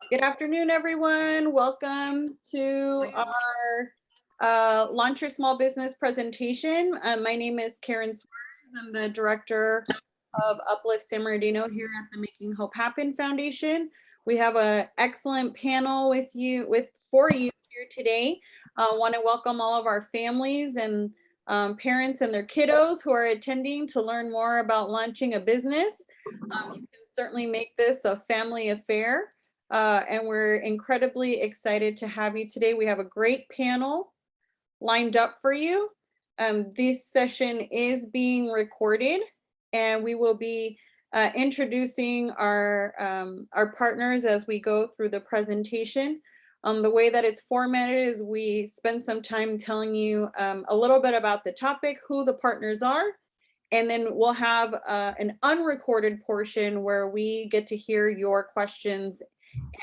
Good afternoon, everyone. Welcome to our Launch Your Small Business presentation. My name is Karen Suarez. I'm the director of Uplift San Bernardino here at the Making Hope Happen Foundation. We have an excellent panel for you here today. I want to welcome all of our families and parents and their kiddos who are attending to learn more about launching a business. You can certainly make this a family affair. And we're incredibly excited to have you today. We have a great panel lined up for you. This session is being recorded, and we will be introducing our partners as we go through the presentation. The way that it's formatted is we spend some time telling you a little bit about the topic, who the partners are, and then we'll have an unrecorded portion where we get to hear your questions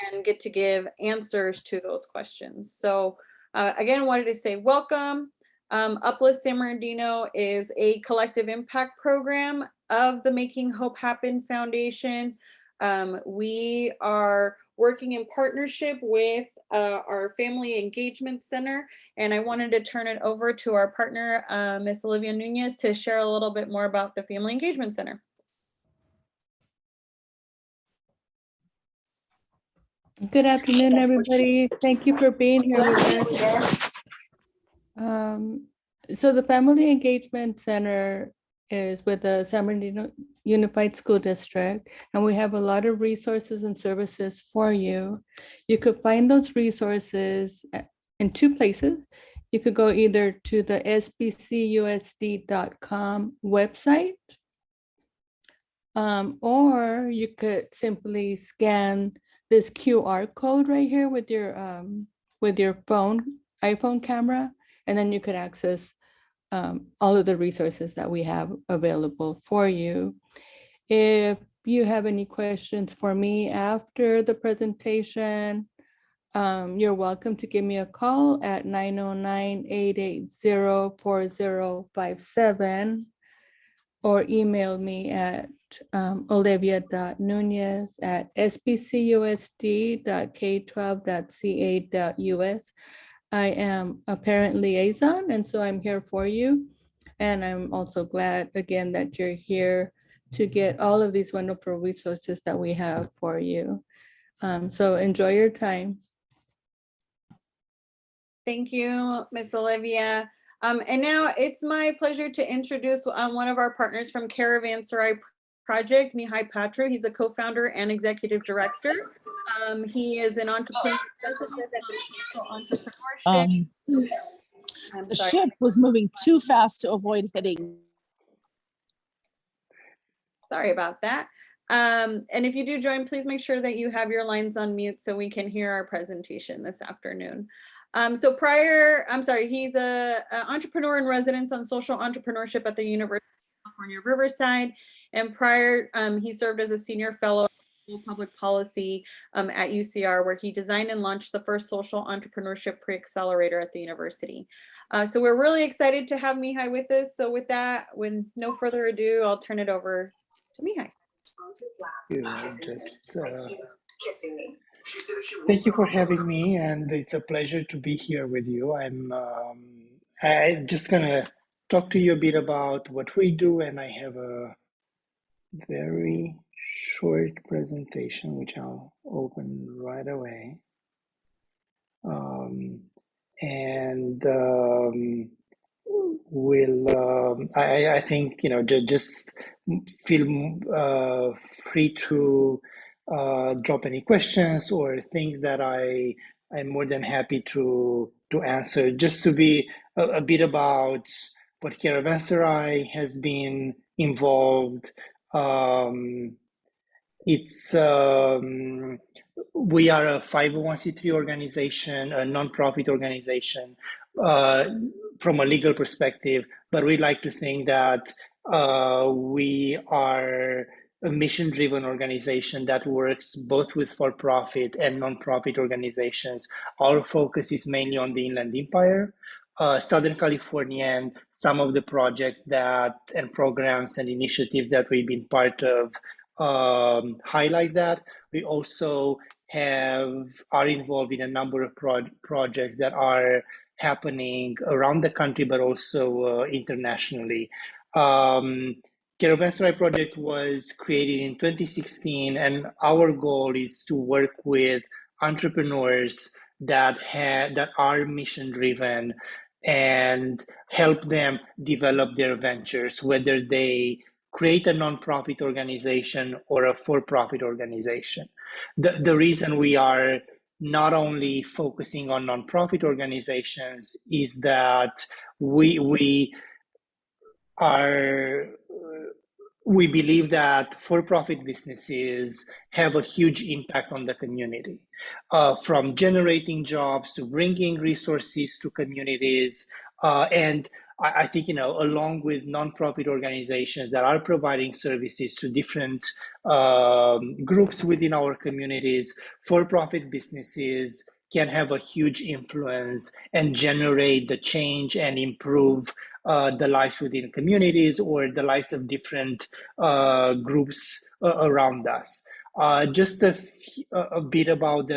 and get to give answers to those questions. So again, I wanted to say welcome. Uplift San Bernardino is a collective impact program of the Making Hope Happen Foundation. We are working in partnership with our Family Engagement Center, and I wanted to turn it over to our partner, Ms. Olivia Nunez, to share a little bit more about the Family Engagement Center. Good afternoon, everybody. Thank you for being here with us. So the Family Engagement Center is with the San Bernardino Unified School District, and we have a lot of resources and services for you. You could find those resources in two places. You could go either to the sbcusd.com website, or you could simply scan this QR code right here with your iPhone camera, and then you could access all of the resources that we have available for you. If you have any questions for me after the presentation, you're welcome to give me a call at 909-880-4057 or email me at olivia.nunez@sbcusd.k12.ca.us. I am a parent liaison, and so I'm here for you. And I'm also glad, again, that you're here to get all of these wonderful resources that we have for you. So enjoy your time. Thank you, Ms. Olivia. And now it's my pleasure to introduce one of our partners from Caravanserai Project, Mihai Patru. He's the co-founder and executive director. He is an entrepreneur. The ship was moving too fast to avoid hitting. Sorry about that. And if you do join, please make sure that you have your lines on mute so we can hear our presentation this afternoon. He's an entrepreneur in residence on social entrepreneurship at the University of California, Riverside. And prior, he served as a senior fellow in public policy at UCR, where he designed and launched the first social entrepreneurship pre-accelerator at the university. So we're really excited to have Mihai with us. So with that, with no further ado, I'll turn it over to Mihai. Thank you for having me, and it's a pleasure to be here with you. I'm just gonna talk to you a bit about what we do, and I have a very short presentation which I'll open right away. I think, you know, just feel free to drop any questions or things that I'm more than happy to answer. Just to be a bit about what Caravanserai has been involved. We are a 501c3 organization, a nonprofit organization from a legal perspective, but we like to think that we are a mission-driven organization that works both with for-profit and nonprofit organizations. Our focus is mainly on the Inland Empire. Southern California, and some of the projects that and programs and initiatives that we've been part of highlight that. We also are involved in a number of projects that are happening around the country, but also internationally. Caravanserai project was created in 2016, and our goal is to work with entrepreneurs that are mission driven and help them develop their ventures, whether they create a nonprofit organization or a for-profit organization. The reason we are not only focusing on nonprofit organizations is that we are we believe that for-profit businesses have a huge impact on the community, from generating jobs to bringing resources to communities. And I think, along with nonprofit organizations that are providing services to different groups within our communities, for-profit businesses can have a huge influence and generate the change and improve the lives within communities or the lives of different groups around us. Just a bit about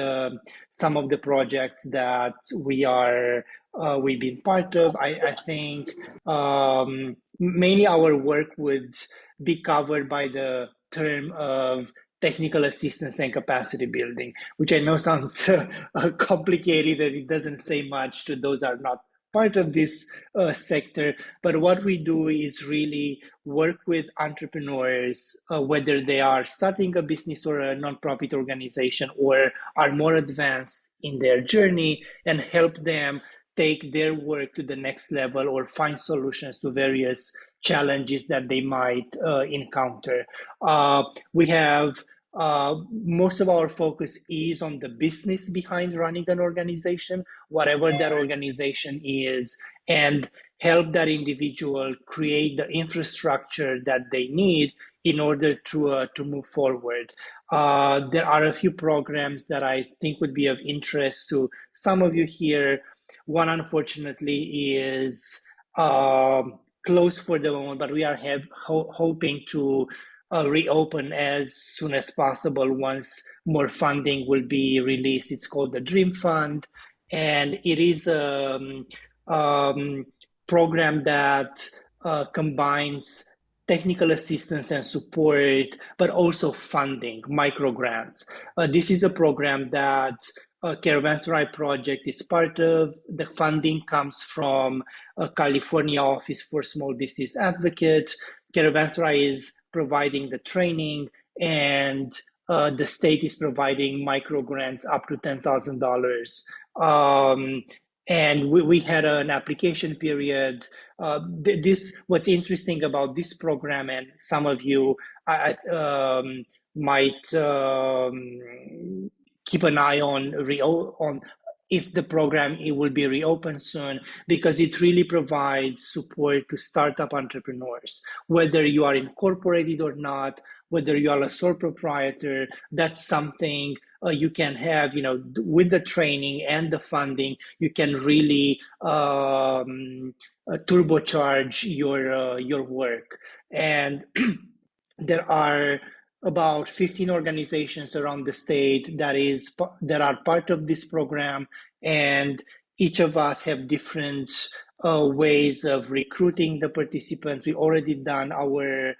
some of the projects that we've been part of. I think mainly our work would be covered by the term of technical assistance and capacity building, which I know sounds complicated and it doesn't say much to those that are not part of this sector. But what we do is really work with entrepreneurs, whether they are starting a business or a nonprofit organization or are more advanced in their journey, and help them take their work to the next level or find solutions to various challenges that they might encounter. We have most of our focus is on the business behind running an organization, whatever that organization is, and help that individual create the infrastructure that they need in order to move forward. There are a few programs that I think would be of interest to some of you here. One, unfortunately, is closed for the moment, but we are hoping to reopen as soon as possible once more funding will be released. It's called the Dream Fund, and it is a program that combines technical assistance and support, but also funding, micro grants. This is a program that Caravanserai project is part of. The funding comes from California Office for Small Business Advocate. Caravanserai is providing the training, and the state is providing micro grants up to $10,000. And we had an application period. What's interesting about this program, and some of you might keep an eye on if the program will be reopened soon, because it really provides support to startup entrepreneurs, whether you are incorporated or not, whether you are a sole proprietor. That's something you can have, with the training and the funding, you can really turbocharge your work. And there are about 15 organizations around the state that are part of this program, and each of us have different ways of recruiting the participants. We already done our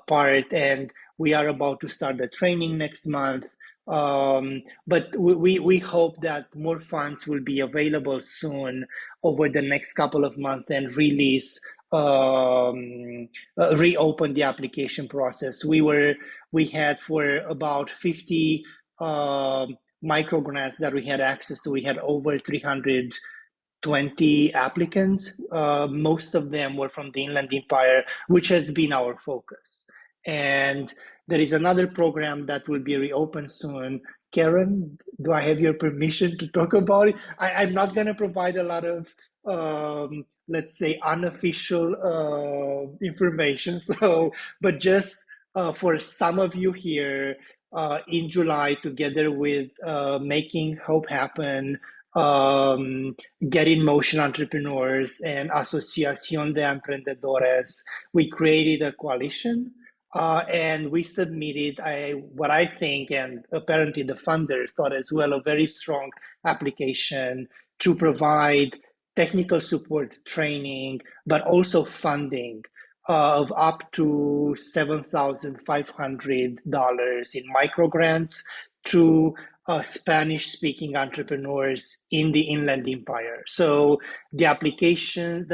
part, and we are about to start the training next month. But we hope that more funds will be available soon over the next couple of months and reopen the application process. We had for about 50 micro grants that we had access to. We had over 320 applicants. Most of them were from the Inland Empire, which has been our focus. And there is another program that will be reopened soon. Karen, do I have your permission to talk about it? I'm not going to provide a lot of, let's say, unofficial information. But just for some of you here, in July, together with Making Hope Happen, Get in Motion Entrepreneurs and Asociación de Emprendedores. We created a coalition and we submitted what I think, and apparently the funders thought as well, a very strong application to provide technical support training, but also funding of up to $7,500 in microgrants to Spanish-speaking entrepreneurs in the Inland Empire. So the application,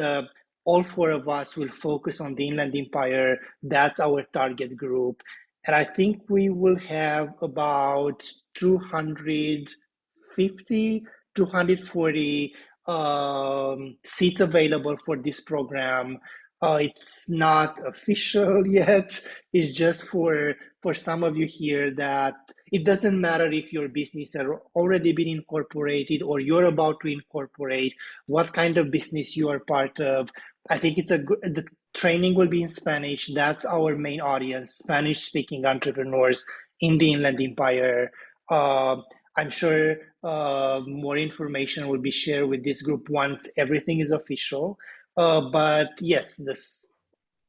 all four of us will focus on the Inland Empire. That's our target group. And I think we will have about 250, 240 seats available for this program. It's not official yet. It's just for some of you here that it doesn't matter if your business has already been incorporated or you're about to incorporate, what kind of business you are part of. I think the training will be in Spanish. That's our main audience, Spanish-speaking entrepreneurs in the Inland Empire. I'm sure more information will be shared with this group once everything is official. But yes, this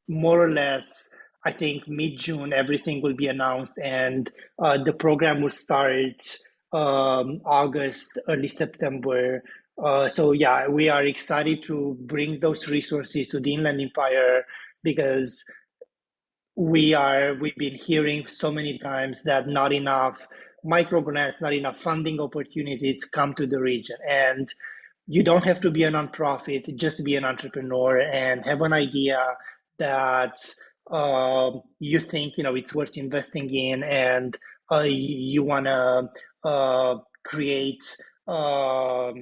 more or less, I think mid-June, everything will be announced, and the program will start August, early September. So yeah, we are excited to bring those resources to the Inland Empire because we've been hearing so many times that not enough microgrants, not enough funding opportunities come to the region. And you don't have to be a nonprofit, just be an entrepreneur and have an idea that you think it's worth investing in, and you want to create a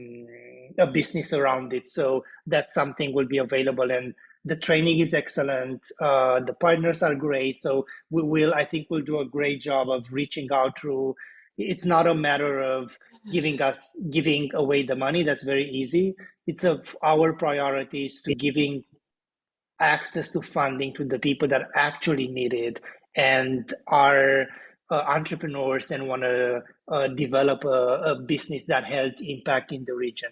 business around it. So that's something will be available, and the training is excellent. The partners are great. So I think we'll do a great job of reaching out through. It's not a matter of giving away the money. That's very easy. It's our priorities to giving access to funding to the people that actually need it and are entrepreneurs and want to develop a business that has impact in the region.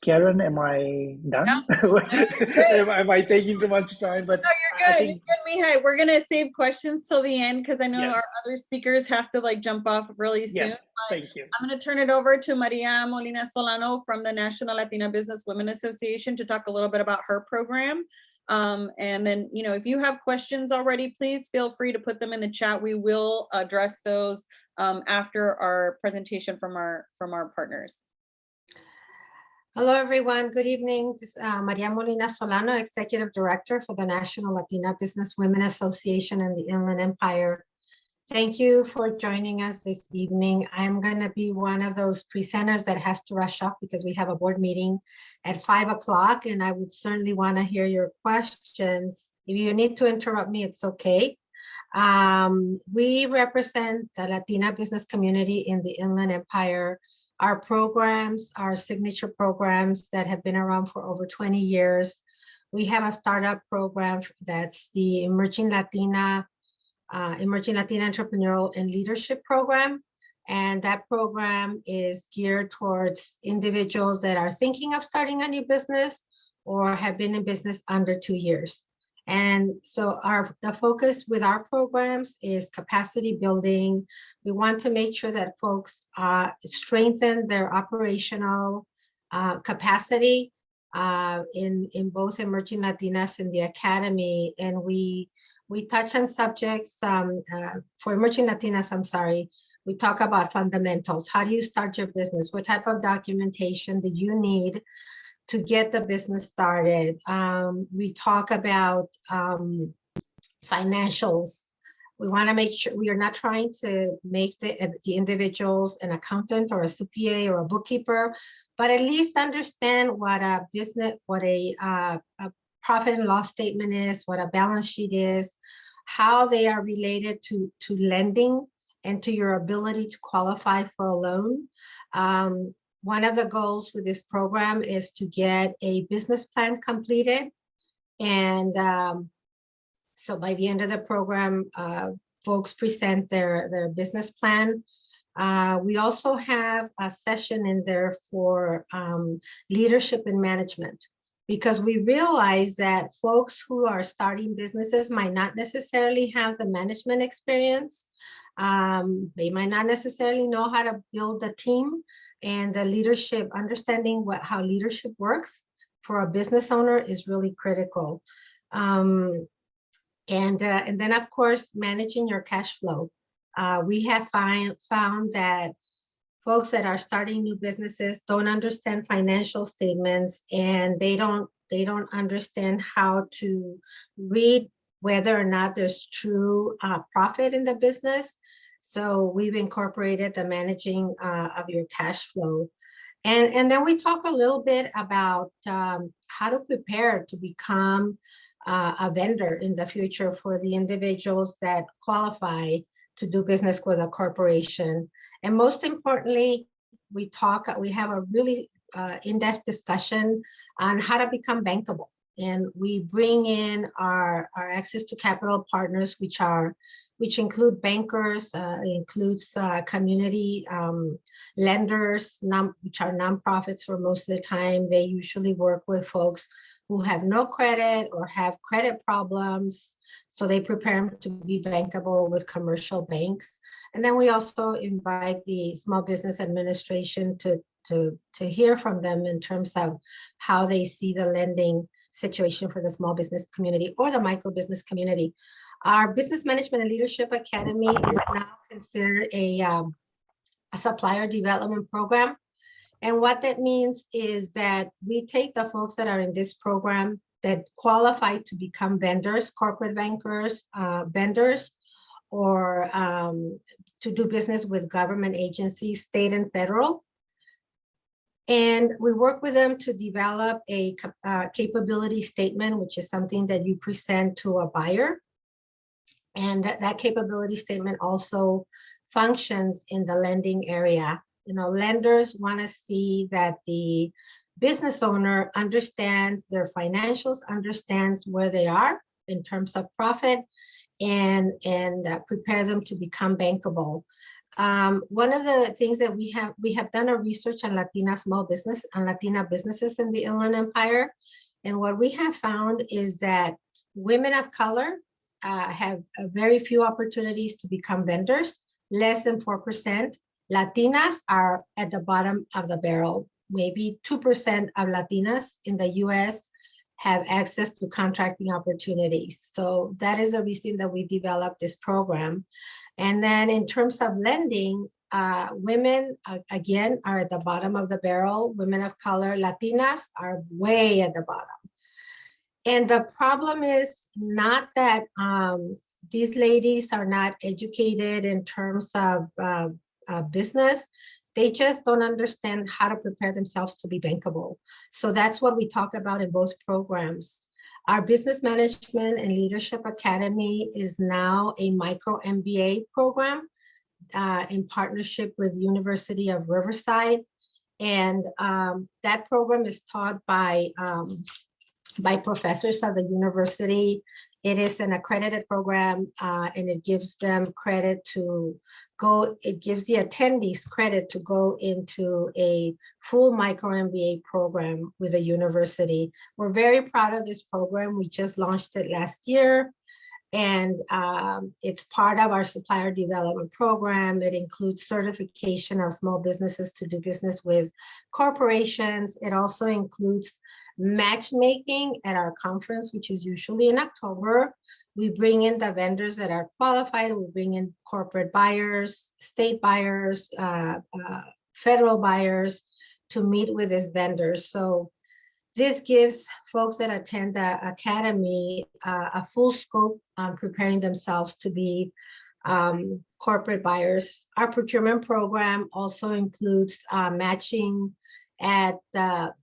Karen, am I done? Yeah, am I taking too much time? But no, you're good. You're good, Mihai. We're gonna save questions till the end because I know our other speakers have to jump off really soon. Yes, thank you. I'm gonna turn it over to Maria Molina Solano from the National Latina Business Women Association to talk a little bit about her program. And then, if you have questions already, please feel free to put them in the chat. We will address those after our presentation from our partners. Hello, everyone. Good evening. This is Maria Molina Solano, Executive Director for the National Latina Business Women Association in the Inland Empire. Thank you for joining us this evening. I'm going to be one of those presenters that has to rush off because we have a board meeting at 5 o'clock, and I would certainly want to hear your questions. If you need to interrupt me, it's okay. We represent the Latina business community in the Inland Empire. Our programs, our signature programs that have been around for over 20 years. We have a startup program that's the Emerging Latina Entrepreneurial and Leadership Program. And that program is geared towards individuals that are thinking of starting a new business or have been in business under 2 years. And so the focus with our programs is capacity building. We want to make sure that folks strengthen their operational capacity in both Emerging Latinas and the Academy. And we touch on subjects for Emerging Latinas, we talk about fundamentals. How do you start your business? What type of documentation do you need to get the business started? We talk about financials. We want to make sure we are not trying to make the individuals an accountant or a CPA or a bookkeeper, but at least understand what a profit and loss statement is, what a balance sheet is, how they are related to lending and to your ability to qualify for a loan. One of the goals with this program is to get a business plan completed. And so by the end of the program, folks present their business plan. We also have a session in there for leadership and management, because we realize that folks who are starting businesses might not necessarily have the management experience. They might not necessarily know how to build a team, and the leadership, understanding how leadership works for a business owner is really critical. And then, of course, managing your cash flow. We have found that folks that are starting new businesses don't understand financial statements, and they don't understand how to read whether or not there's true profit in the business. So we've incorporated the managing of your cash flow. And then we talk a little bit about how to prepare to become a vendor in the future for the individuals that qualify to do business with a corporation. And most importantly, we have a really in-depth discussion on how to become bankable. And we bring in our access to capital partners, which include bankers, includes community lenders, which are nonprofits for most of the time. They usually work with folks who have no credit or have credit problems. So they prepare them to be bankable with commercial banks. And then we also invite the Small Business Administration to hear from them in terms of how they see the lending situation for the small business community or the micro business community. Our Business Management and Leadership Academy is now considered a supplier development program. And what that means is that we take the folks that are in this program that qualify to become vendors, corporate bankers, vendors, or to do business with government agencies, state and federal. And we work with them to develop a capability statement, which is something that you present to a buyer. And that capability statement also functions in the lending area. You know, lenders want to see that the business owner understands their financials, understands where they are in terms of profit, and prepare them to become bankable. One of the things that we have done a research on Latina businesses in the Inland Empire. And what we have found is that women of color have very few opportunities to become vendors, less than 4%. Latinas are at the bottom of the barrel. Maybe 2% of Latinas in the US have access to contracting opportunities. So that is the reason that we developed this program. And then in terms of lending, women, again, are at the bottom of the barrel. Women of color, Latinas, are way at the bottom. And the problem is not that these ladies are not educated in terms of business. They just don't understand how to prepare themselves to be bankable. So that's what we talk about in both programs. Our Business Management and Leadership Academy is now a micro MBA program in partnership with University of Riverside. And that program is taught by professors of the university. It is an accredited program, and it gives them credit to go, it gives the attendees credit to go into a full micro MBA program with the university. We're very proud of this program. We just launched it last year, and it's part of our supplier development program. It includes certification of small businesses to do business with corporations. It also includes matchmaking at our conference, which is usually in October. We bring in the vendors that are qualified. We bring in corporate buyers, state buyers, federal buyers to meet with these vendors. So this gives folks that attend the academy a full scope on preparing themselves to be corporate buyers. Our procurement program also includes matching at the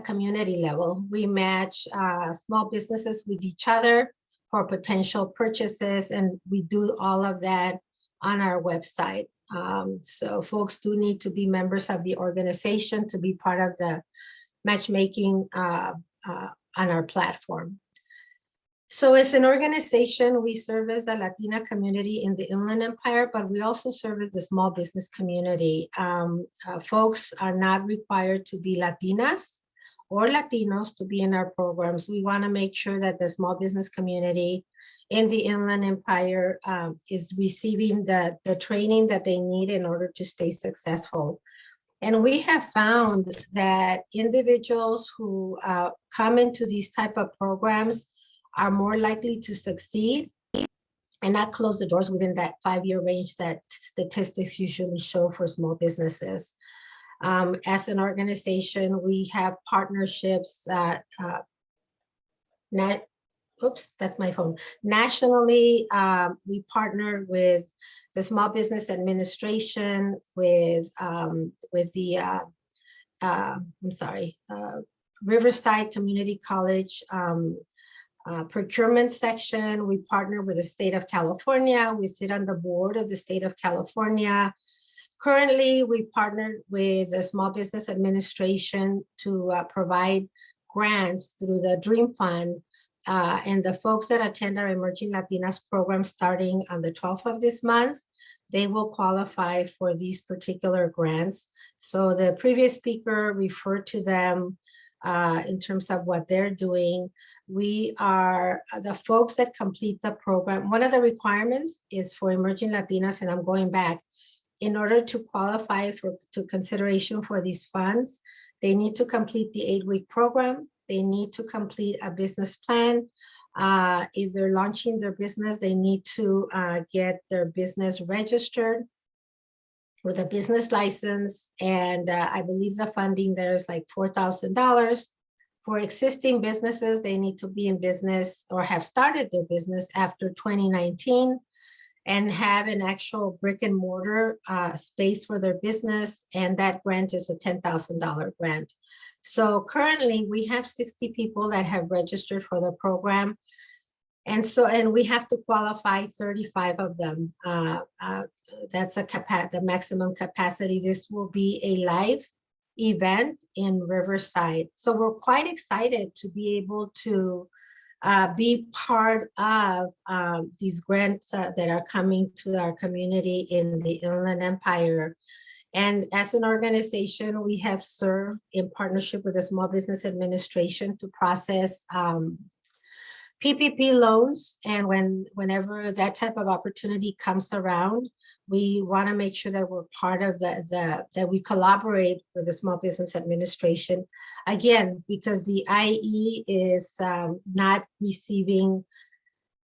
community level. We match small businesses with each other for potential purchases, and we do all of that on our website. So folks do need to be members of the organization to be part of the matchmaking on our platform. So as an organization, we serve as a Latina community in the Inland Empire, but we also serve as the small business community. Folks are not required to be Latinas or Latinos to be in our programs. We want to make sure that the small business community in the Inland Empire is receiving the training that they need in order to stay successful. And we have found that individuals who come into these type of programs are more likely to succeed and not close the doors within that 5-year range that statistics usually show for small businesses. As an organization, we have partnerships that's my phone. Nationally, we partner with the Small Business Administration, with the Riverside Community College procurement section. We partner with the state of California. We sit on the board of the state of California. Currently, we partnered with the Small Business Administration to provide grants through the Dream Fund. And the folks that attend our Emerging Latinas program starting on the 12th of this month, they will qualify for these particular grants. So the previous speaker referred to them in terms of what they're doing. We are the folks that complete the program. One of the requirements is for Emerging Latinas, and I'm going back, in order to qualify to consideration for these funds, they need to complete the 8-week program. They need to complete a business plan. If they're launching their business, they need to get their business registered with a business license. And I believe the funding there is like $4,000. For existing businesses, they need to be in business or have started their business after 2019 and have an actual brick and mortar space for their business. And that grant is a $10,000 grant. So currently we have 60 people that have registered for the program. And we have to qualify 35 of them. That's the maximum capacity. This will be a live event in Riverside. So we're quite excited to be able to be part of these grants that are coming to our community in the Inland Empire. And as an organization, we have served in partnership with the Small Business Administration to process PPP loans. And whenever that type of opportunity comes around, we want to make sure that we're part of that we collaborate with the Small Business Administration. Again, because the IE is not receiving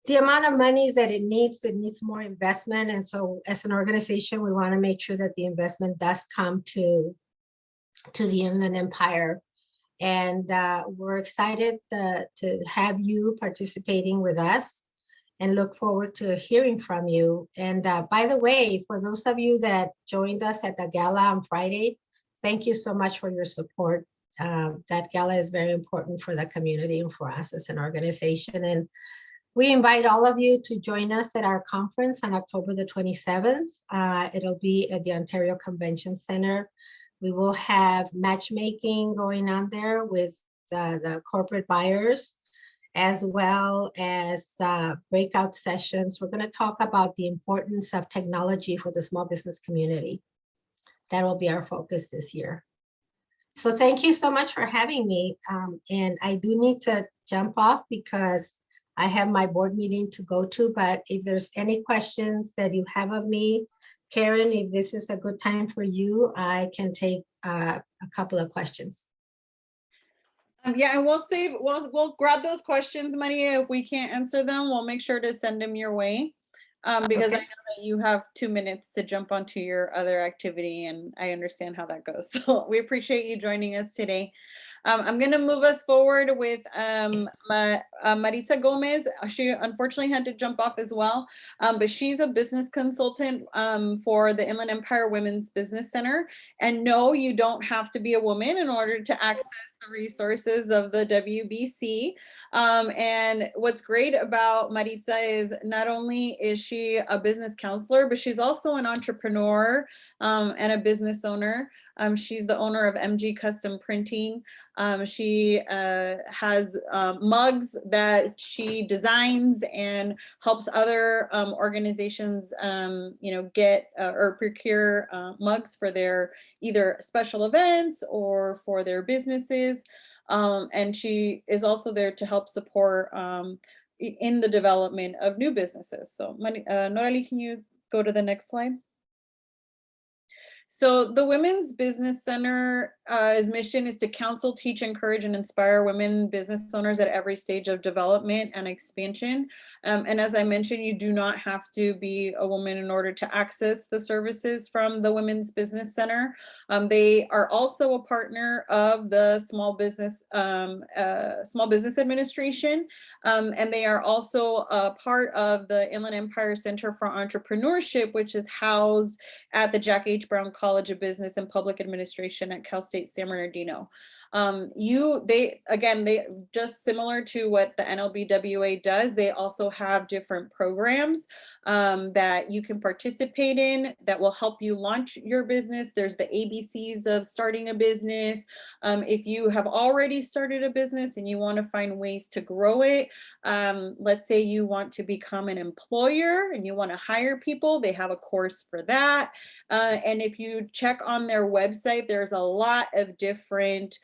the amount of monies that it needs more investment. And so as an organization, we want to make sure that the investment does come to the Inland Empire. And we're excited to have you participating with us and look forward to hearing from you. And by the way, for those of you that joined us at the gala on Friday, thank you so much for your support. That gala is very important for the community and for us as an organization. And we invite all of you to join us at our conference on October the 27th. It'll be at the Ontario Convention Center. We will have matchmaking going on there with the corporate buyers, as well as breakout sessions. We're going to talk about the importance of technology for the small business community. That will be our focus this year. So thank you so much for having me. And I do need to jump off because I have my board meeting to go to, but if there's any questions that you have of me, Karen, if this is a good time for you, I can take a couple of questions. Yeah, and we'll grab those questions, Maria. If we can't answer them, we'll make sure to send them your way. Because I know that you have 2 minutes to jump onto your other activity, and I understand how that goes. So we appreciate you joining us today. I'm going to move us forward with Maritza Gomez. She unfortunately had to jump off as well, but she's a business consultant for the Inland Empire Women's Business Center. And no, you don't have to be a woman in order to access the resources of the WBC. And what's great about Maritza is not only is she a business counselor, but she's also an entrepreneur and a business owner. She's the owner of MG Custom Printing. She has mugs that she designs and helps other organizations, get or procure mugs for their either special events or for their businesses. And she is also there to help support in the development of new businesses. So Norali, can you go to the next slide? So the Women's Business Center's mission is to counsel, teach, encourage, and inspire women business owners at every stage of development and expansion. And as I mentioned, you do not have to be a woman in order to access the services from the Women's Business Center. They are also a partner of the Small Business Administration, and they are also a part of the Inland Empire Center for Entrepreneurship, which is housed at the Jack H. Brown College of Business and Public Administration at Cal State San Bernardino. They just similar to what the NLBWA does, they also have different programs that you can participate in that will help you launch your business. There's the ABCs of starting a business. If you have already started a business and you want to find ways to grow it, let's say you want to become an employer and you want to hire people, they have a course for that. And if you check on their website, there's a lot of different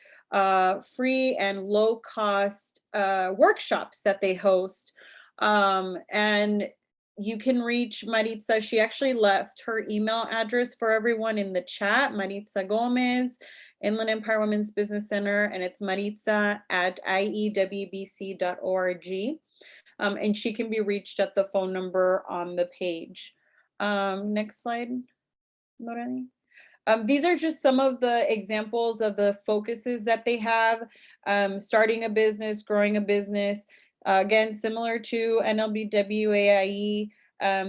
free and low cost workshops that they host. And you can reach Maritza. She actually left her email address for everyone in the chat, Maritza Gomez, Inland Empire Women's Business Center, and it's maritza@iewbc.org. And she can be reached at the phone number on the page. Next slide, Loreni. These are just some of the examples of the focuses that they have. Starting a business, growing a business. Again, similar to NLBWAIE,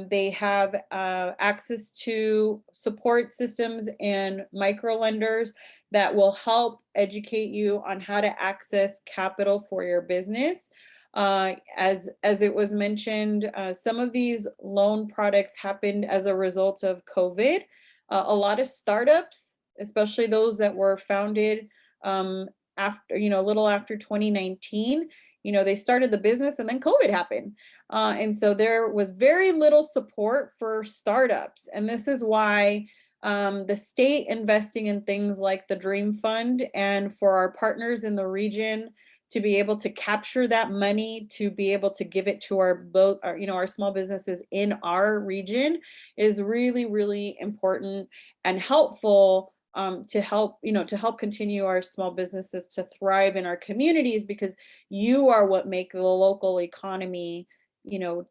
they have access to support systems and micro lenders that will help educate you on how to access capital for your business. As it was mentioned, some of these loan products happened as a result of COVID. A lot of startups, especially those that were founded after, a little after 2019, they started the business and then COVID happened. And so there was very little support for startups. And this is why the state investing in things like the Dream Fund, and for our partners in the region to be able to capture that money, to be able to give it to our small businesses in our region is really, really important and helpful to help continue our small businesses to thrive in our communities, because you are what make the local economy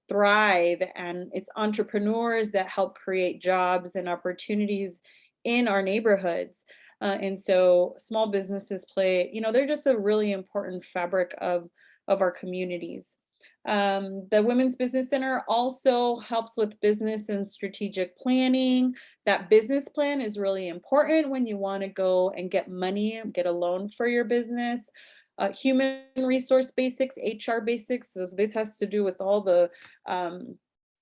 thrive, and it's entrepreneurs that help create jobs and opportunities in our neighborhoods. And so small businesses play, they're just a really important fabric of our communities. The Women's Business Center also helps with business and strategic planning. That business plan is really important when you want to go and get money, get a loan for your business. Human resource basics, HR basics, this has to do with all the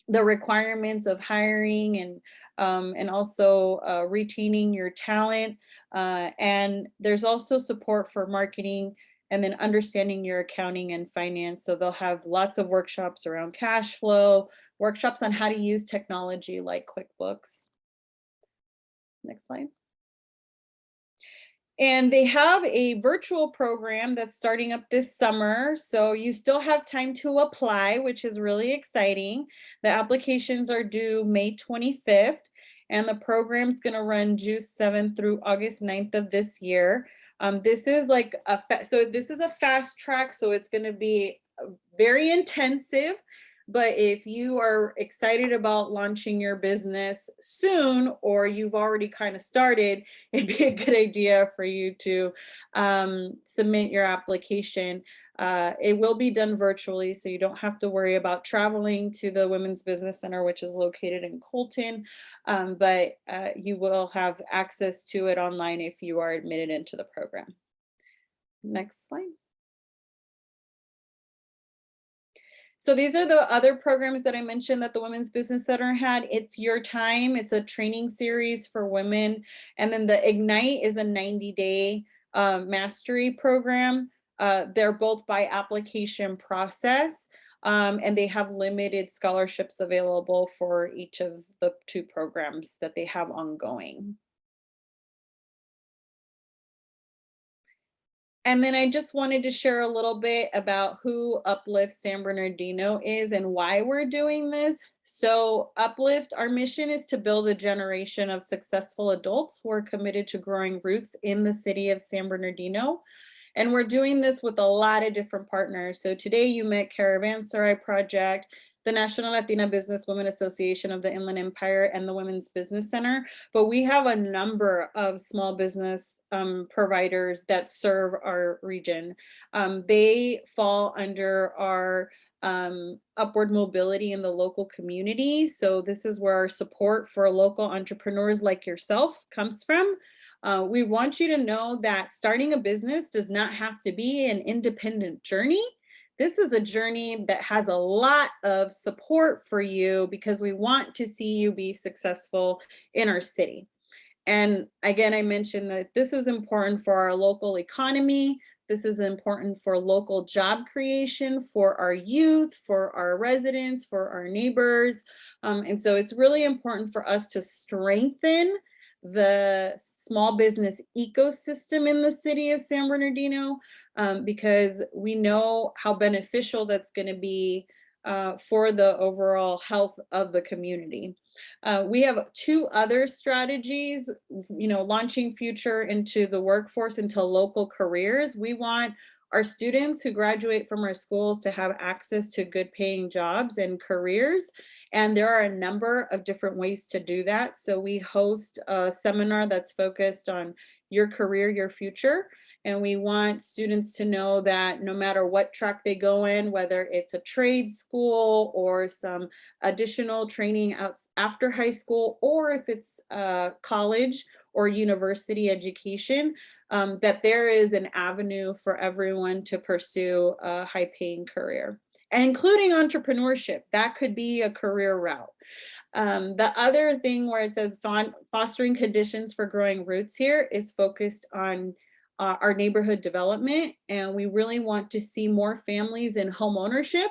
requirements of hiring and also retaining your talent. And there's also support for marketing and then understanding your accounting and finance. So they'll have lots of workshops around cash flow, workshops on how to use technology like QuickBooks. Next slide. And they have a virtual program that's starting up this summer. So you still have time to apply, which is really exciting. The applications are due May 25th, and the program's going to run June 7th through August 9th of this year. This is like this is a fast track, so it's going to be very intensive. But if you are excited about launching your business soon, or you've already kind of started, it'd be a good idea for you to submit your application. It will be done virtually, so you don't have to worry about traveling to the Women's Business Center, which is located in Colton, but you will have access to it online if you are admitted into the program. Next slide. So these are the other programs that I mentioned that the Women's Business Center had. It's Your Time. It's a training series for women. And then the Ignite is a 90-day mastery program. They're both by application process, and they have limited scholarships available for each of the two programs that they have ongoing. And then I just wanted to share a little bit about who Uplift San Bernardino is and why we're doing this. So Uplift, our mission is to build a generation of successful adults who are committed to growing roots in the city of San Bernardino. And we're doing this with a lot of different partners. So today you met Caravanserai Project, the National Latina Business Women Association of the Inland Empire, and the Women's Business Center. But we have a number of small business providers that serve our region. They fall under our upward mobility in the local community. So this is where our support for local entrepreneurs like yourself comes from. We want you to know that starting a business does not have to be an independent journey. This is a journey that has a lot of support for you because we want to see you be successful in our city. And again, I mentioned that this is important for our local economy. This is important for local job creation, for our youth, for our residents, for our neighbors. And so it's really important for us to strengthen the small business ecosystem in the city of San Bernardino, because we know how beneficial that's going to be for the overall health of the community. We have two other strategies, launching future into the workforce, into local careers. We want our students who graduate from our schools to have access to good paying jobs and careers. And there are a number of different ways to do that. So we host a seminar that's focused on your career, your future. And we want students to know that no matter what track they go in, whether it's a trade school or some additional training out after high school, or if it's college or university education, that there is an avenue for everyone to pursue a high-paying career. And including entrepreneurship, that could be a career route. The other thing where it says fostering conditions for growing roots here is focused on our neighborhood development. And we really want to see more families in home ownership.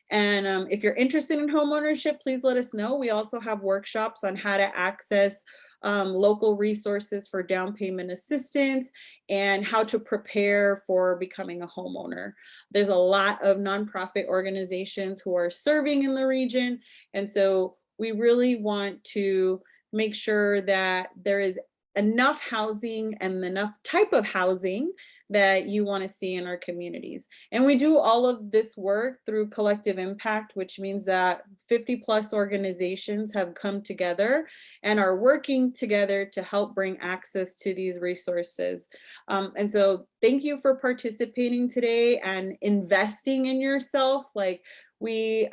And if you're interested in home ownership, please let us know. We also have workshops on how to access local resources for down payment assistance and how to prepare for becoming a homeowner. There's a lot of nonprofit organizations who are serving in the region. And so we really want to make sure that there is enough housing and enough type of housing that you want to see in our communities. And we do all of this work through collective impact, which means that 50+ organizations have come together and are working together to help bring access to these resources. And so thank you for participating today and investing in yourself. Like we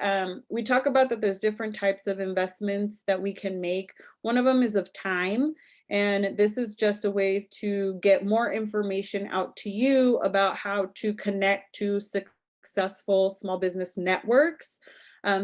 talk about that there's different types of investments that we can make. One of them is of time. And this is just a way to get more information out to you about how to connect to successful small business networks.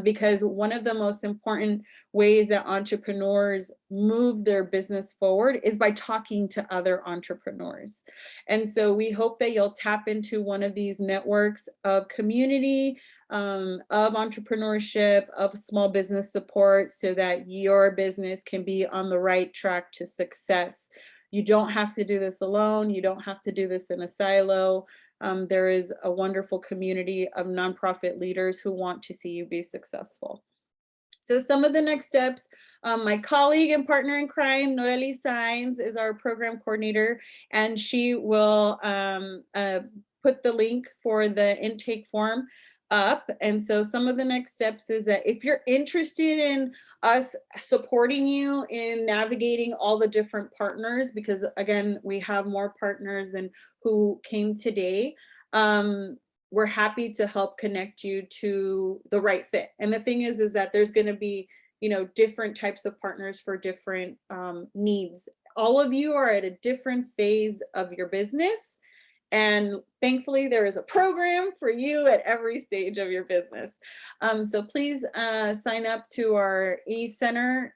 Because one of the most important ways that entrepreneurs move their business forward is by talking to other entrepreneurs. And so we hope that you'll tap into one of these networks of community, of entrepreneurship, of small business support, so that your business can be on the right track to success. You don't have to do this alone. You don't have to do this in a silo. There is a wonderful community of nonprofit leaders who want to see you be successful. So some of the next steps, my colleague and partner in crime, Noreli Sainz, is our program coordinator, and she will put the link for the intake form up. And so some of the next steps is that if you're interested in us supporting you in navigating all the different partners, because again, we have more partners than who came today, we're happy to help connect you to the right fit. And the thing is that there's going to be, different types of partners for different needs. All of you are at a different phase of your business. And thankfully, there is a program for you at every stage of your business. So please sign up to our e-center.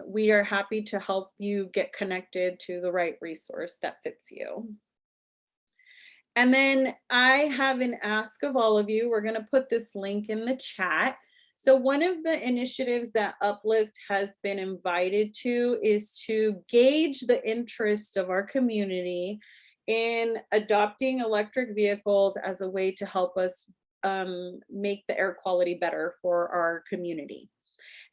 We are happy to help you get connected to the right resource that fits you. And then I have an ask of all of you. We're going to put this link in the chat. So one of the initiatives that Uplift has been invited to is to gauge the interest of our community in adopting electric vehicles as a way to help us make the air quality better for our community.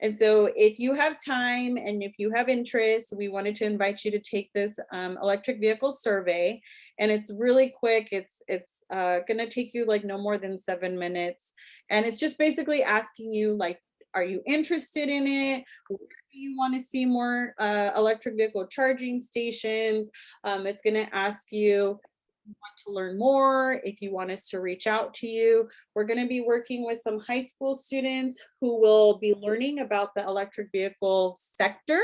And so if you have time and if you have interest, we wanted to invite you to take this electric vehicle survey. And it's really quick. It's gonna take you like no more than 7 minutes. And it's just basically asking you like, are you interested in it? Where do you want to see more electric vehicle charging stations? It's gonna ask you want to learn more, if you want us to reach out to you. We're going to be working with some high school students who will be learning about the electric vehicle sector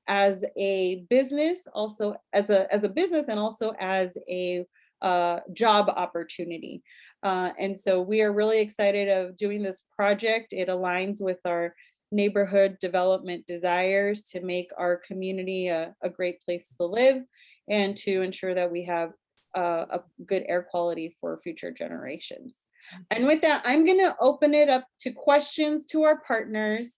as a business, also as a business, and also as a job opportunity. And so we are really excited of doing this project. It aligns with our neighborhood development desires to make our community a great place to live and to ensure that we have a good air quality for future generations. And with that, I'm going to open it up to questions to our partners.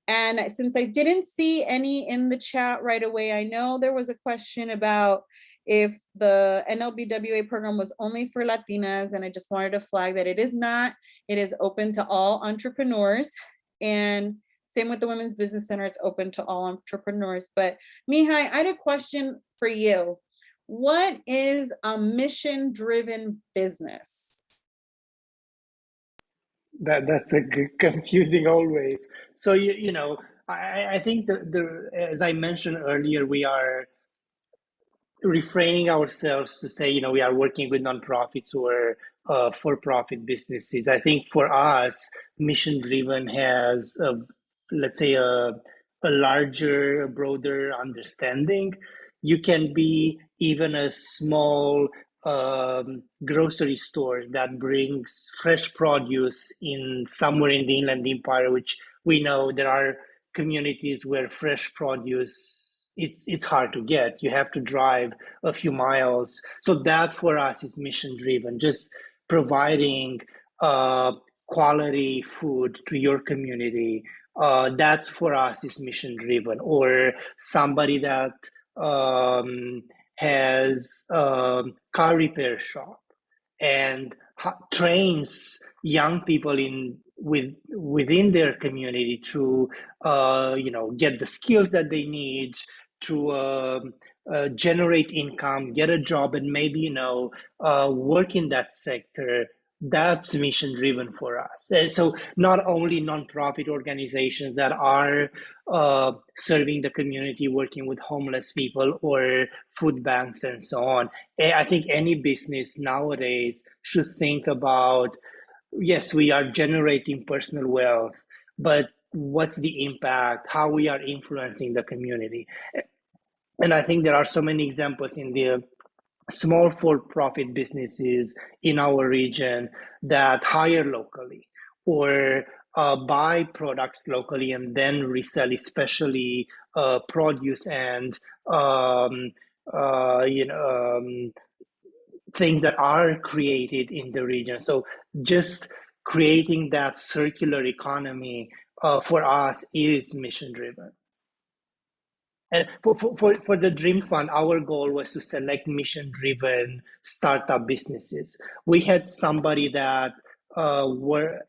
And since I didn't see any in the chat right away, I know there was a question about if the NLBWA program was only for Latinas, and I just wanted to flag that it is not. It is open to all entrepreneurs, and same with the Women's Business Center, it's open to all entrepreneurs. But Mihai, I had a question for you. What is a mission-driven business? That's a confusing always. So you know, I think as I mentioned earlier, we are refraining ourselves to say, you know, we are working with nonprofits or for-profit businesses. I think for us, mission-driven has, let's say, a larger, broader understanding. You can be even a small grocery store that brings fresh produce in somewhere in the Inland Empire, which we know there are communities where fresh produce it's hard to get. You have to drive a few miles. So that for us is mission driven, just providing quality food to your community. That's for us is mission driven. Or somebody that has a car repair shop and trains young people within their community to get the skills that they need to generate income, get a job, and maybe work in that sector. That's mission driven for us. And so not only nonprofit organizations that are serving the community, working with homeless people or food banks and so on. I think any business nowadays should think about, yes, we are generating personal wealth, but what's the impact, how we are influencing the community. And I think there are so many examples in the small for-profit businesses in our region that hire locally or buy products locally and then resell, especially produce and things that are created in the region. So just creating that circular economy for us is mission driven. And for the Dream Fund, our goal was to select mission-driven startup businesses. We had somebody that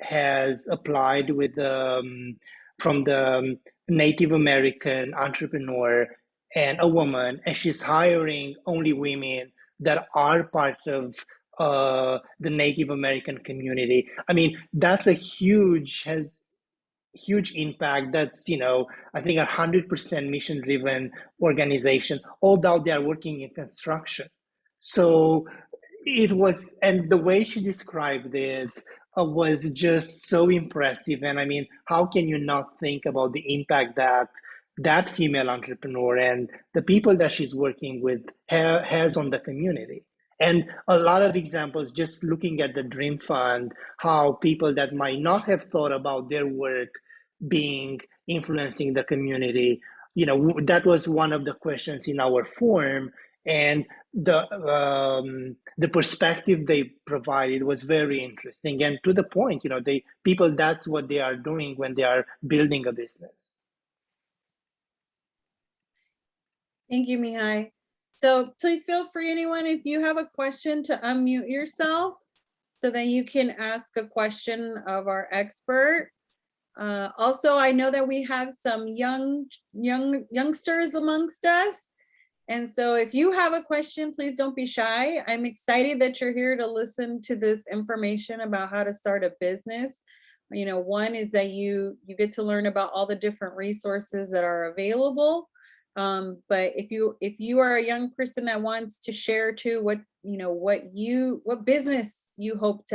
has applied with from the Native American entrepreneur and a woman, and she's hiring only women that are part of the Native American community. I mean, that's has huge impact. That's I think 100% mission driven organization, although they are working in construction. So it was, and the way she described it was just so impressive. And I mean, how can you not think about the impact that female entrepreneur and the people that she's working with has on the community? And a lot of examples, just looking at the Dream Fund, how people that might not have thought about their work being influencing the community, that was one of the questions in our form, and the perspective they provided was very interesting and to the point. People, that's what they are doing when they are building a business. Thank you, Mihai. So please feel free, anyone, if you have a question, to unmute yourself so that you can ask a question of our expert. Also, I know that we have some youngsters amongst us. And so if you have a question, please don't be shy. I'm excited that you're here to listen to this information about how to start a business. One is that you get to learn about all the different resources that are available. But if you are a young person that wants to share too what business you hope to